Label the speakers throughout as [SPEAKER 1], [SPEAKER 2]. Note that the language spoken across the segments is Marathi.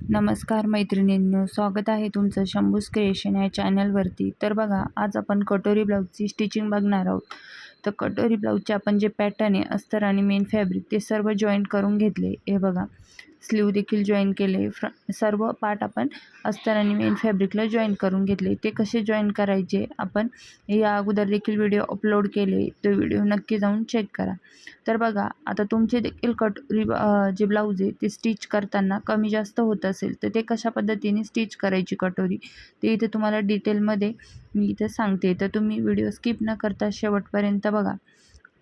[SPEAKER 1] नमस्कार मैत्रिणींनो, स्वागत आहे तुमचं शंभूज क्रिएशन या चॅनलवरती. तर बघा, आज आपण कटोरी ब्लाऊजची स्टिचिंग बघणार आहोत. तर कटोरी ब्लाऊजचे आपण जे पॅटर्न आहे, अस्तर आणि मेन फॅब्रिक ते सर्व जॉईंट करून घेतले. हे बघा, स्लीव देखील जॉईन केले. सर्व पार्ट आपण अस्तर आणि मेन फॅब्रिकला जॉईन करून घेतले. ते कसे जॉईन करायचे आपण या अगोदर देखील व्हिडिओ अपलोड केले, तो व्हिडिओ नक्की जाऊन चेक करा. तर बघा, आता तुमचे देखील कटोरी जे ब्लाऊज आहे ते स्टिच करताना कमी जास्त होत असेल तर ते कशा पद्धतीने स्टिच करायची कटोरी ते इथे तुम्हाला डिटेलमध्ये मी इथे सांगते. तर तुम्ही व्हिडिओ स्किप न करता शेवटपर्यंत बघा.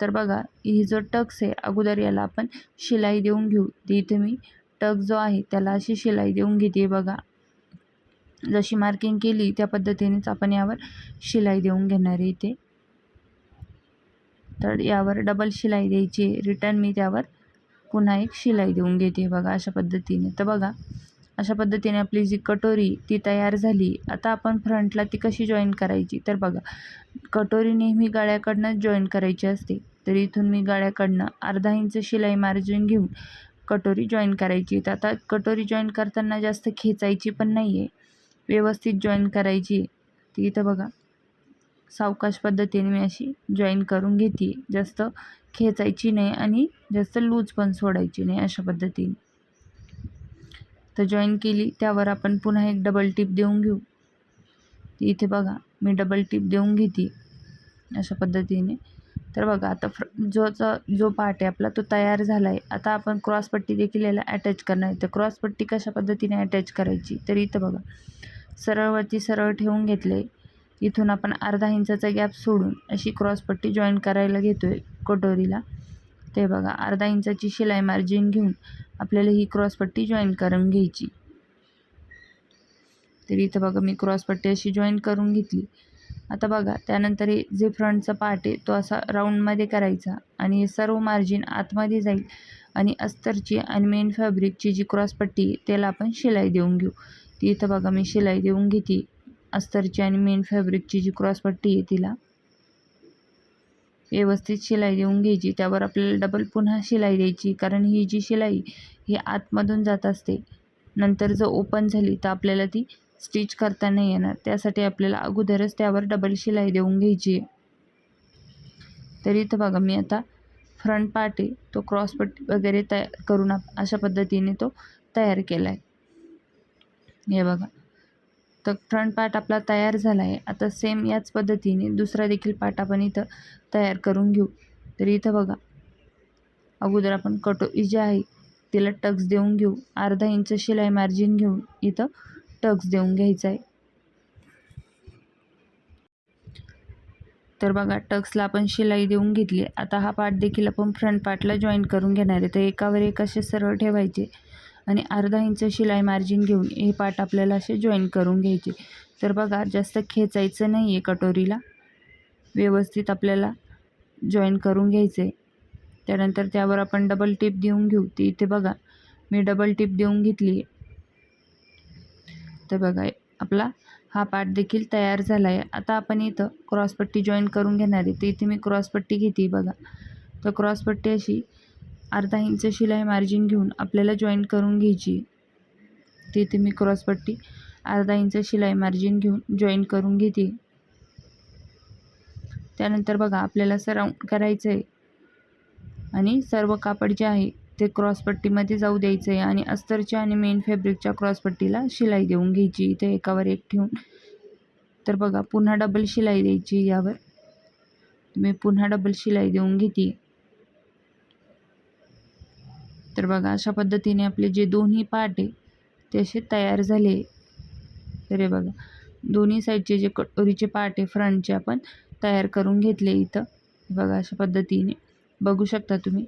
[SPEAKER 1] तर बघा, ही जो टक्स आहे अगोदर याला आपण शिलाई देऊन घेऊ. ते इथे मी टक जो आहे त्याला अशी शिलाई देऊन घेते. बघा, जशी मार्किंग केली त्या पद्धतीनेच आपण यावर शिलाई देऊन घेणार आहे इथे. तर यावर डबल शिलाई द्यायची. रिटर्न मी त्यावर पुन्हा एक शिलाई देऊन घेते. बघा, अशा पद्धतीने. तर बघा, अशा पद्धतीने आपली जी कटोरी ती तयार झाली. आता आपण फ्रंटला ती कशी जॉईन करायची. तर बघा, कटोरी नेहमी गळ्याकडनं जॉईन करायची असते. तर इथून मी गळ्याकडनं अर्धा इंच शिलाई मार्जिन घेऊन कटोरी जॉईन करायची. तर आता कटोरी जॉईन करताना जास्त खेचायची पण नाही आहे, व्यवस्थित जॉईन करायची. ती इथं बघा, सावकाश पद्धतीने मी अशी जॉईन करून घेते. जास्त खेचायची नाही आणि जास्त लूज पण सोडायची नाही, अशा पद्धतीने. तर जॉईन केली, त्यावर आपण पुन्हा एक डबल टिप देऊन घेऊ. इथे बघा, मी डबल टिप देऊन घेते अशा पद्धतीने. तर बघा, आता जो पार्ट आहे आपला तो तयार झाला आहे. आता आपण क्रॉसपट्टी देखील याला अटॅच करणार आहे. तर क्रॉसपट्टी कशा पद्धतीने अटॅच करायची. तर इथं बघा, सरळवरती सरळ ठेवून घेतले. इथून आपण अर्धा इंचाचा गॅप सोडून अशी क्रॉसपट्टी जॉईन करायला घेतो आहे कटोरीला. ते बघा, अर्धा इंचाची शिलाई मार्जिन घेऊन आपल्याला ही क्रॉसपट्टी जॉईन करून घ्यायची. तर इथं बघा, मी क्रॉसपट्टी अशी जॉईन करून घेतली. आता बघा, त्यानंतर हे जे फ्रंटचा पार्ट आहे तो असा राऊंडमध्ये करायचा आणि हे सर्व मार्जिन आतमध्ये जाईल आणि अस्तरची आणि मेन फॅब्रिकची जी क्रॉसपट्टी आहे त्याला आपण शिलाई देऊन घेऊ. ती इथं बघा, मी शिलाई देऊन घेते. अस्तरची आणि मेन फॅब्रिकची जी क्रॉसपट्टी आहे तिला व्यवस्थित शिलाई देऊन घ्यायची. त्यावर आपल्याला डबल पुन्हा शिलाई द्यायची, कारण ही जी शिलाई ही आतमधून जात असते. नंतर जर ओपन झाली तर आपल्याला ती स्टिच करता नाही येणार. त्यासाठी आपल्याला अगोदरच त्यावर डबल शिलाई देऊन घ्यायची. तर इथं बघा, मी आता फ्रंट पार्ट आहे तो क्रॉसपट्टी वगैरे तयार करून अशा पद्धतीने तो तयार केला आहे. हे बघा, तर फ्रंट पार्ट आपला तयार झाला आहे. आता सेम याच पद्धतीने दुसरा देखील पार्ट आपण इथं तयार करून घेऊ. तर इथं बघा, अगोदर आपण कटोरी जी आहे तिला टक्स देऊन घेऊ. अर्धा इंच शिलाई मार्जिन घेऊन इथं टक्स देऊन घ्यायचा आहे. तर बघा, टक्सला आपण शिलाई देऊन घेतली. आता हा पार्ट देखील आपण फ्रंट पार्टला जॉईन करून घेणार आहे. तर एकावर एक असे सरळ ठेवायचे आणि अर्धा इंच शिलाई मार्जिन घेऊन हे पार्ट आपल्याला असे जॉईन करून घ्यायचे. तर बघा, जास्त खेचायचं नाही आहे कटोरीला, व्यवस्थित आपल्याला जॉईन करून घ्यायचं आहे. त्यानंतर त्यावर आपण डबल टिप देऊन घेऊ. ती इथे बघा, मी डबल टिप देऊन घेतली आहे. तर बघा, आपला हा पार्ट देखील तयार झाला आहे. आता आपण इथं क्रॉसपट्टी जॉईन करून घेणार आहे. तर इथे मी क्रॉसपट्टी घेते. बघा, तर क्रॉसपट्टी अशी अर्धा इंच शिलाई मार्जिन घेऊन आपल्याला जॉईन करून घ्यायची. तिथे मी क्रॉसपट्टी अर्धा इंच शिलाई मार्जिन घेऊन जॉईन करून घेते. त्यानंतर बघा, आपल्याला असं राऊंड करायचं आहे आणि सर्व कापड जे आहे ते क्रॉसपट्टीमध्ये जाऊ द्यायचं आहे आणि अस्तरच्या आणि मेन फॅब्रिकच्या क्रॉसपट्टीला शिलाई देऊन घ्यायची इथे एकावर एक ठेवून. तर बघा, पुन्हा डबल शिलाई द्यायची. यावर मी पुन्हा डबल शिलाई देऊन घेते. तर बघा, अशा पद्धतीने आपले जे दोन्ही पार्ट आहे ते असे तयार झाले. तर हे बघा, दोन्ही साईडचे जे कटोरीचे पार्ट आहे फ्रंटचे आपण तयार करून घेतले इथं. बघा, अशा पद्धतीने बघू शकता तुम्ही.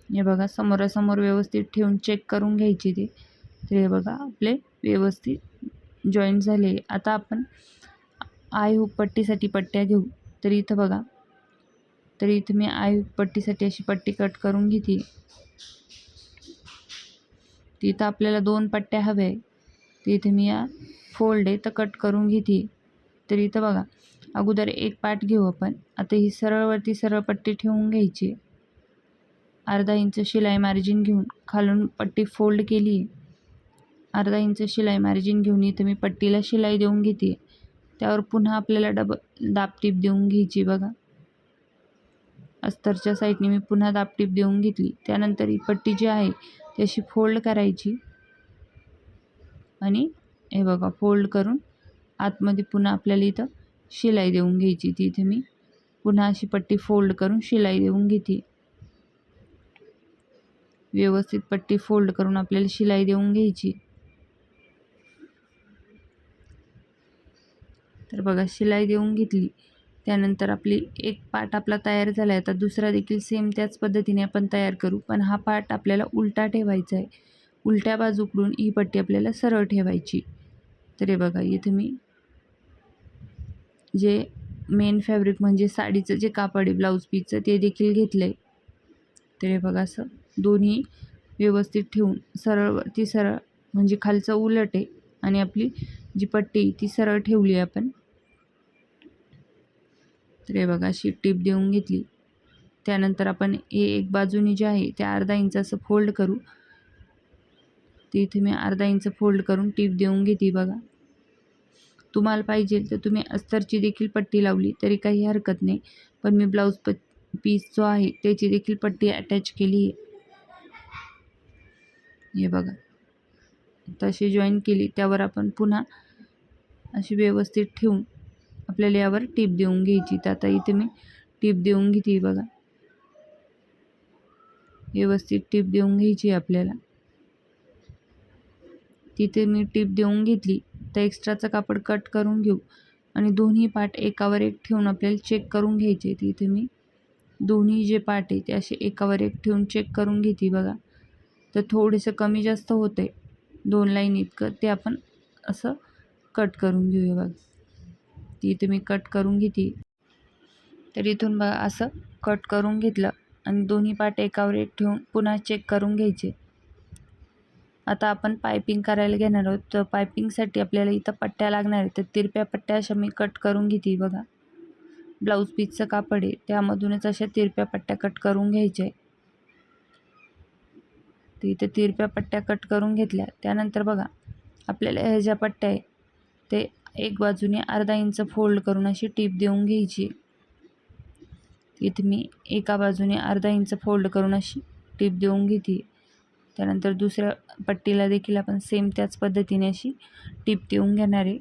[SPEAKER 1] हे बघा, समोरासमोर व्यवस्थित ठेवून चेक करून घ्यायची ते. तर हे बघा, आपले व्यवस्थित जॉईंट झाले. आता आपण आय हुक पट्टीसाठी पट्ट्या घेऊ. तर इथं बघा, तर इथं मी आय हुक पट्टीसाठी अशी पट्टी कट करून घेते. तिथं आपल्याला 2 पट्ट्या हव्या आहे. तिथे मी या फोल्ड आहे तर कट करून घेते. तर इथं बघा, अगोदर एक पार्ट घेऊ आपण. आता ही सरळवरती सरळ पट्टी ठेवून घ्यायची. अर्धा इंच शिलाई मार्जिन घेऊन खालून पट्टी फोल्ड केली. अर्धा इंच शिलाई मार्जिन घेऊन इथं मी पट्टीला शिलाई देऊन घेते. त्यावर पुन्हा आपल्याला दाबटीप देऊन घ्यायची बघा. अस्तरच्या साईडने मी पुन्हा दाबटीप देऊन घेतली. त्यानंतर ही पट्टी जी आहे ती अशी फोल्ड करायची आणि हे बघा फोल्ड करून आतमध्ये पुन्हा आपल्याला इथं शिलाई देऊन घ्यायची. ती इथे मी पुन्हा अशी पट्टी फोल्ड करून शिलाई देऊन घेते. व्यवस्थित पट्टी फोल्ड करून आपल्याला शिलाई देऊन घ्यायची. तर बघा शिलाई देऊन घेतली. त्यानंतर आपली एक पार्ट आपला तयार झाला आहे. आता दुसरा देखील सेम त्याच पद्धतीने आपण तयार करू, पण हा पार्ट आपल्याला उलटा ठेवायचा आहे. उलट्या बाजूकडून ही पट्टी आपल्याला सरळ ठेवायची. तर हे बघा इथे मी जे मेन फॅब्रिक म्हणजे साडीचं जे कापड आहे ब्लाऊज पीसचं ते देखील घेतलं आहे. तर हे बघा असं दोन्ही व्यवस्थित ठेवून सरळवरती सरळ म्हणजे खालचं उलट आहे आणि आपली जी पट्टी ती सरळ ठेवली आहे आपण. तर हे बघा अशी टीप देऊन घेतली. त्यानंतर आपण हे एक बाजूनी जे आहे ते अर्धा इंच असं फोल्ड करू. ते इथे मी अर्धा इंच फोल्ड करून टीप देऊन घेते बघा. तुम्हाला पाहिजे तर तुम्ही अस्तरची देखील पट्टी लावली तरी काही हरकत नाही, पण मी ब्लाऊज पीस जो आहे त्याची देखील पट्टी अटॅच केली आहे. हे बघा तशी जॉईन केली. त्यावर आपण पुन्हा अशी व्यवस्थित ठेवून आपल्याला यावर टीप देऊन घ्यायची. तर आता इथे मी टीप देऊन घेते बघा. व्यवस्थित टीप देऊन घ्यायची आपल्याला. तिथे मी टीप देऊन घेतली. तर एक्स्ट्राचं कापड कट करून घेऊ आणि दोन्ही पार्ट एकावर एक ठेवून आपल्याला चेक करून घ्यायचे. तिथे मी दोन्ही जे पार्ट आहे ते असे एकावर एक ठेवून चेक करून घेते बघा. तर थोडंसं कमी जास्त होतं आहे 2 लाईन इतकं, ते आपण असं कट करून घेऊया बघा. ती इथे मी कट करून घेते. तर इथून बघा असं कट करून घेतलं आणि दोन्ही पार्ट एकावर एक ठेवून पुन्हा चेक करून घ्यायचे. आता आपण पायपिंग करायला घेणार आहोत. तर पायपिंगसाठी आपल्याला इथं पट्ट्या लागणार आहेत. तर तिरप्या पट्ट्या अशा मी कट करून घेते बघा. ब्लाऊज पीसचं कापड आहे त्यामधूनच अशा तिरप्या पट्ट्या कट करून घ्यायच्या आहे. तर इथे तिरप्या पट्ट्या कट करून घेतल्या. त्यानंतर बघा आपल्याला ह्या ज्या पट्ट्या आहे ते एक बाजूने अर्धा इंच फोल्ड करून अशी टीप देऊन घ्यायची. इथे मी एका बाजूने अर्धा इंच फोल्ड करून अशी टीप देऊन घेते. त्यानंतर दुसऱ्या पट्टीला देखील आपण सेम त्याच पद्धतीने अशी टीप देऊन घेणार आहे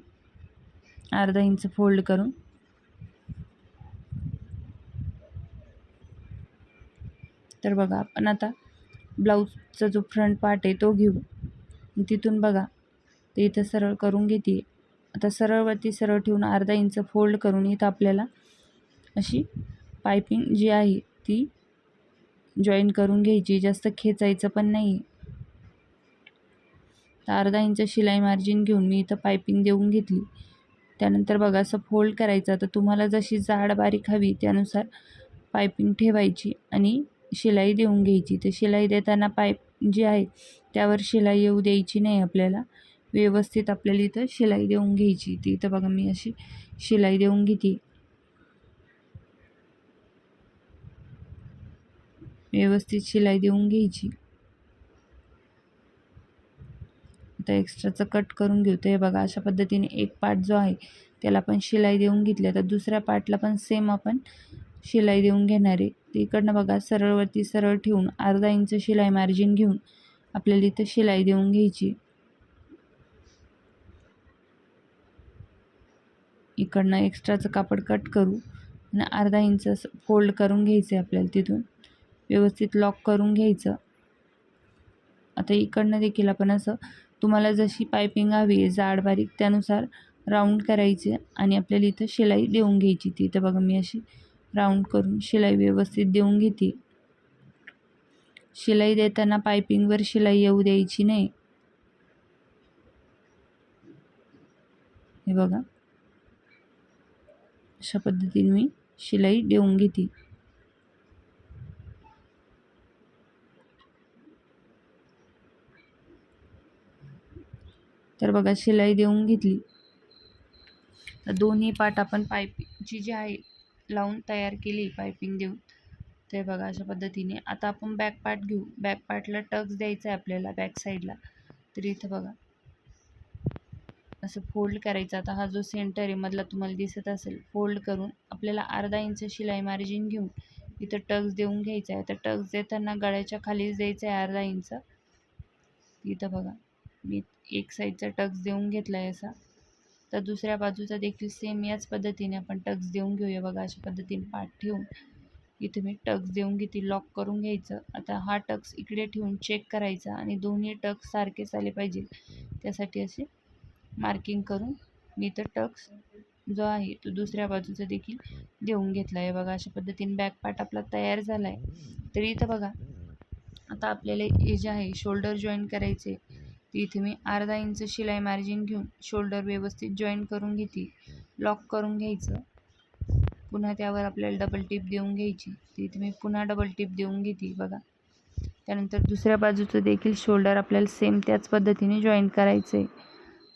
[SPEAKER 1] अर्धा इंच फोल्ड करून. तर बघा आपण आता ब्लाऊजचा जो फ्रंट पार्ट आहे तो घेऊ. तिथून बघा ते इथं सरळ करून घेते. आता सरळवरती सरळ ठेवून अर्धा इंच फोल्ड करून इथं आपल्याला अशी पायपिंग जी आहे ती जॉईन करून घ्यायची. जास्त खेचायचं पण नाही. तर अर्धा इंच शिलाई मार्जिन घेऊन मी इथं पायपिंग देऊन घेतली. त्यानंतर बघा असं फोल्ड करायचं. तर तुम्हाला जशी जाड बारीक हवी त्यानुसार पायपिंग ठेवायची आणि शिलाई देऊन घ्यायची. तर शिलाई देताना पाईप जी आहे त्यावर शिलाई येऊ द्यायची नाही आपल्याला. व्यवस्थित आपल्याला इथं शिलाई देऊन घ्यायची. ती इथं बघा मी अशी शिलाई देऊन घेते. व्यवस्थित शिलाई देऊन घ्यायची. आता एक्स्ट्राचं कट करून घेऊ. तर हे बघा अशा पद्धतीने एक पार्ट जो आहे त्याला आपण शिलाई देऊन घेतली. तर दुसऱ्या पार्टला पण सेम आपण शिलाई देऊन घेणार आहे. तर इकडनं बघा सरळवरती सरळ ठेवून अर्धा इंच शिलाई मार्जिन घेऊन आपल्याला इथं शिलाई देऊन घ्यायची. इकडनं एक्स्ट्राचं कापड कट करू आणि अर्धा इंच फोल्ड करून घ्यायचं आहे आपल्याला. तिथून व्यवस्थित लॉक करून घ्यायचं. आता इकडनं देखील आपण असं तुम्हाला जशी पायपिंग हवी आहे जाड बारीक त्यानुसार राऊंड करायचे आणि आपल्याला इथं शिलाई देऊन घ्यायची. ती इथं बघा मी अशी राऊंड करून शिलाई व्यवस्थित देऊन घेते. शिलाई देताना पायपिंगवर शिलाई येऊ द्यायची नाही. हे बघा अशा पद्धतीने मी शिलाई देऊन घेते. तर बघा शिलाई देऊन घेतली. तर दोन्ही पार्ट आपण पाईपची जी आहे लावून तयार केली पायपिंग देऊन. ते बघा अशा पद्धतीने. आता आपण बॅक पार्ट घेऊ. बॅक पार्टला टक्स द्यायचा आहे आपल्याला बॅक साईडला. तर इथं बघा असं फोल्ड करायचं. आता हा जो सेंटर आहे मधला तुम्हाला दिसत असेल, फोल्ड करून आपल्याला अर्धा इंच शिलाई मार्जिन घेऊन इथं टक्स देऊन घ्यायचा आहे. तर टक्स देताना गळ्याच्या खालीच द्यायचा आहे अर्धा इंच. इथं बघा मी एक साईडचा टक्स देऊन घेतला आहे असा. तर दुसऱ्या बाजूचा देखील सेम याच पद्धतीने आपण टक्स देऊन घेऊया. बघा अशा पद्धतीने पाठ ठेवून इथे मी टक्स देऊन घेते, लॉक करून घ्यायचं. आता हा टक्स इकडे ठेवून चेक करायचा आणि दोन्ही टक्स सारखेच आले पाहिजे, त्यासाठी असे मार्किंग करून मी इथं टक्स जो आहे तो दुसऱ्या बाजूचा देखील देऊन घेतला आहे. बघा अशा पद्धतीने बॅक पार्ट आपला तयार झाला आहे. तर इथं बघा आता आपल्याला हे जे आहे शोल्डर जॉईन करायचे, तर इथे मी अर्धा इंच शिलाई मार्जिन घेऊन शोल्डर व्यवस्थित जॉईन करून घेते, लॉक करून घ्यायचं. पुन्हा त्यावर आपल्याला डबल टिप देऊन घ्यायची. तर इथे मी पुन्हा डबल टिप देऊन घेते. बघा त्यानंतर दुसऱ्या बाजूचं देखील शोल्डर आपल्याला सेम त्याच पद्धतीने जॉईन करायचं आहे.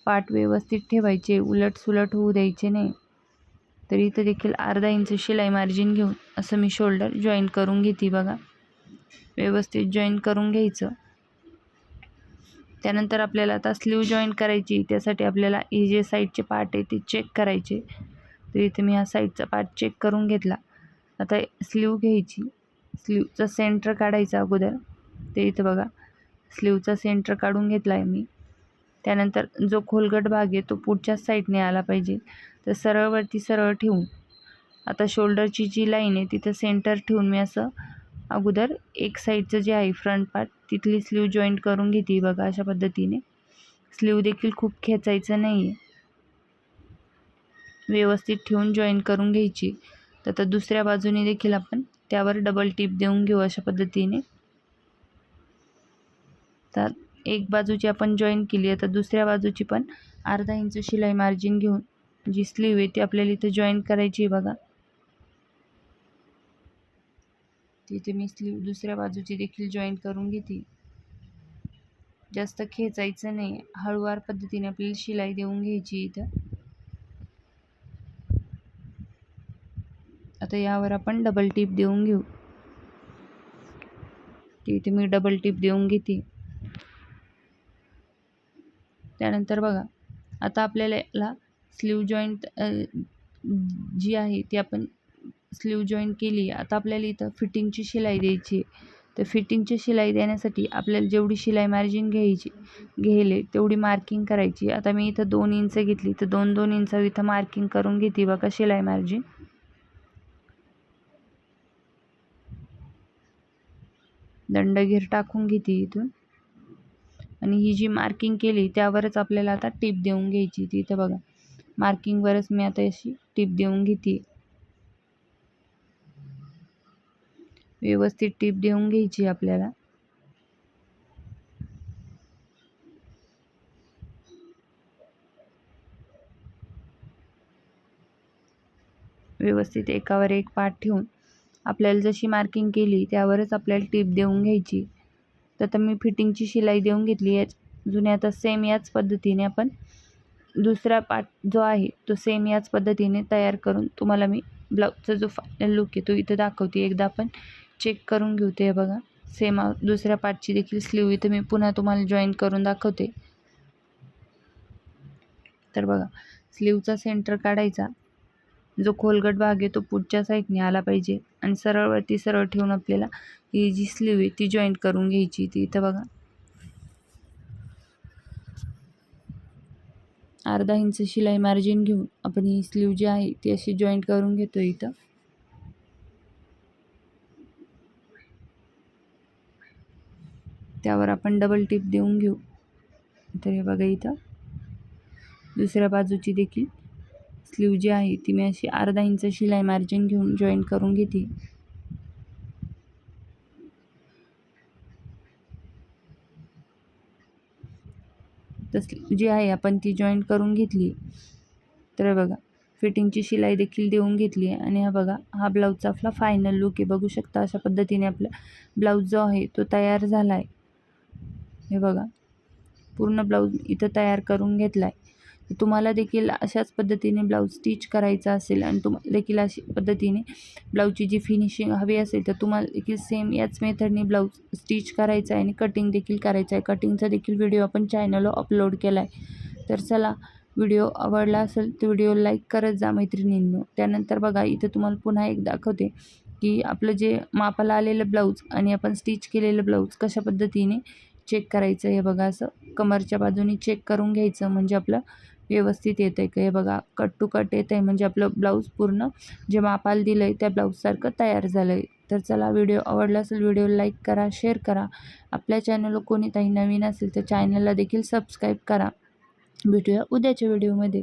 [SPEAKER 1] पाठ व्यवस्थित ठेवायचे, उलट सुलट होऊ द्यायचे नाही. तर इथं देखील अर्धा इंच शिलाई मार्जिन घेऊन असं मी शोल्डर जॉईन करून घेते. बघा व्यवस्थित जॉईन करून घ्यायचं. त्यानंतर आपल्याला आता स्लीव जॉईन करायची, त्यासाठी आपल्याला हे जे साईडचे पार्ट आहे ते चेक करायचे. तर इथे मी हा साईडचा पार्ट चेक करून घेतला. आता स्लीव घ्यायची, स्लीवचा सेंटर काढायचा अगोदर. ते इथं बघा स्लीवचा सेंटर काढून घेतला आहे मी. त्यानंतर जो खोलगट भाग आहे तो पुढच्याच साईडने आला पाहिजे. तर सरळवरती सरळ ठेवून आता शोल्डरची जी लाईन आहे तिथं सेंटर ठेवून मी असं अगोदर एक साईडचं जे आहे फ्रंट पार्ट तिथली स्लीव जॉईंट करून घेते. बघा अशा पद्धतीने स्लीव देखील खूप खेचायचं नाही आहे, व्यवस्थित ठेवून जॉईन करून घ्यायची. तर आता दुसऱ्या बाजूने देखील आपण त्यावर डबल टिप देऊन घेऊ अशा पद्धतीने. तर एक बाजूची आपण जॉईन केली, आता दुसऱ्या बाजूची पण अर्धा इंच शिलाई मार्जिन घेऊन जी स्लीव आहे ती आपल्याला इथं जॉईन करायची. बघा तिथे मी स्लीव दुसऱ्या बाजूची देखील जॉईन करून घेते. जास्त खेचायचं नाही, हळूवार पद्धतीने आपल्याला शिलाई देऊन घ्यायची इथं. आता यावर आपण डबल टिप देऊन घेऊ. तिथे मी डबल टिप देऊन घेते. त्यानंतर बघा आता आपल्याला याला स्लीव जॉईंट जी आहे ती आपण स्लीव जॉईन केली. आता आपल्याला इथं फिटिंगची शिलाई द्यायची आहे. तर फिटिंगची शिलाई देण्यासाठी आपल्याला जेवढी शिलाई मार्जिन घ्यायले तेवढी मार्किंग करायची. आता मी इथं 2 इंच घेतली, तर 2-2 इंच इथं मार्किंग करून घेते. बघा शिलाई मार्जिन दंडगीर टाकून घेते इथून आणि ही जी मार्किंग केली त्यावरच आपल्याला आता टिप देऊन घ्यायची. तिथं बघा मार्किंगवरच मी आता अशी टिप देऊन घेते. व्यवस्थित टिप देऊन घ्यायची आपल्याला. व्यवस्थित एकावर एक पाठ ठेवून आपल्याला जशी मार्किंग केली त्यावरच आपल्याला टिप देऊन घ्यायची. तर आता मी फिटिंगची शिलाई देऊन घेतली याच जुन्या. आता सेम याच पद्धतीने आपण दुसरा पार्ट जो आहे तो सेम याच पद्धतीने तयार करून तुम्हाला मी ब्लाऊजचा जो फायनल लुक आहे तो इथं दाखवते. एकदा आपण चेक करून घेऊ. ते बघा सेम दुसऱ्या पार्टची देखील स्लीव इथं मी पुन्हा तुम्हाला जॉईन करून दाखवते. तर बघा स्लीवचा सेंटर काढायचा, जो खोलगट भाग आहे तो पुढच्या साईडने आला पाहिजे आणि सरळवरती सरळ ठेवून आपल्याला ही जी स्लीव आहे ती जॉईंट करून घ्यायची. ती इथं बघा अर्धा इंच शिलाई मार्जिन घेऊन आपण ही स्लीव जी आहे ती अशी जॉईंट करून घेतो इथं. त्यावर आपण डबल टिप देऊन घेऊ. तर हे बघा इथं दुसऱ्या बाजूची देखील स्लीव जी आहे ती मी अशी अर्धा इंच शिलाई मार्जिन घेऊन जॉईन करून घेते. तर स्लीव जी आहे आपण ती जॉईन करून घेतली. तर बघा फिटिंगची शिलाई देखील देऊन घेतली आहे आणि हा बघा हा ब्लाऊजचा आपला फायनल लुक आहे. बघू शकता अशा पद्धतीने आपला ब्लाऊज जो आहे तो तयार झाला आहे. हे बघा पूर्ण ब्लाऊज इथं तयार करून घेतला आहे. तुम्हाला देखील अशाच पद्धतीने ब्लाऊज स्टिच करायचा असेल आणि तुम्हाला देखील अशी पद्धतीने ब्लाऊजची जी फिनिशिंग हवी असेल तर तुम्हाला देखील सेम याच मेथडने ब्लाऊज स्टिच करायचा आहे आणि कटिंग देखील करायचं आहे. कटिंगचा देखील व्हिडिओ आपण चॅनलवर अपलोड केला आहे. तर चला व्हिडिओ आवडला असेल तर व्हिडिओ लाईक करत जा मैत्रिणींनो. त्यानंतर बघा इथं तुम्हाला पुन्हा एक दाखवते की आपलं जे मापाला आलेलं ब्लाऊज आणि आपण स्टिच केलेलं ब्लाऊज कशा पद्धतीने चेक करायचं. हे बघा असं कमरच्या बाजूनी चेक करून घ्यायचं, म्हणजे आपलं व्यवस्थित येतं आहे का. हे बघा कट टू कट येतं आहे, म्हणजे आपलं ब्लाऊज पूर्ण जे मापाला दिलं आहे त्या ब्लाऊजसारखं तयार झालं आहे. तर चला, व्हिडिओ आवडला असेल व्हिडिओ लाईक करा, शेअर करा. आपल्या चॅनलवर कोणी काही नवीन असेल तर चॅनलला देखील सबस्क्राईब करा. भेटूया उद्याच्या व्हिडिओमध्ये.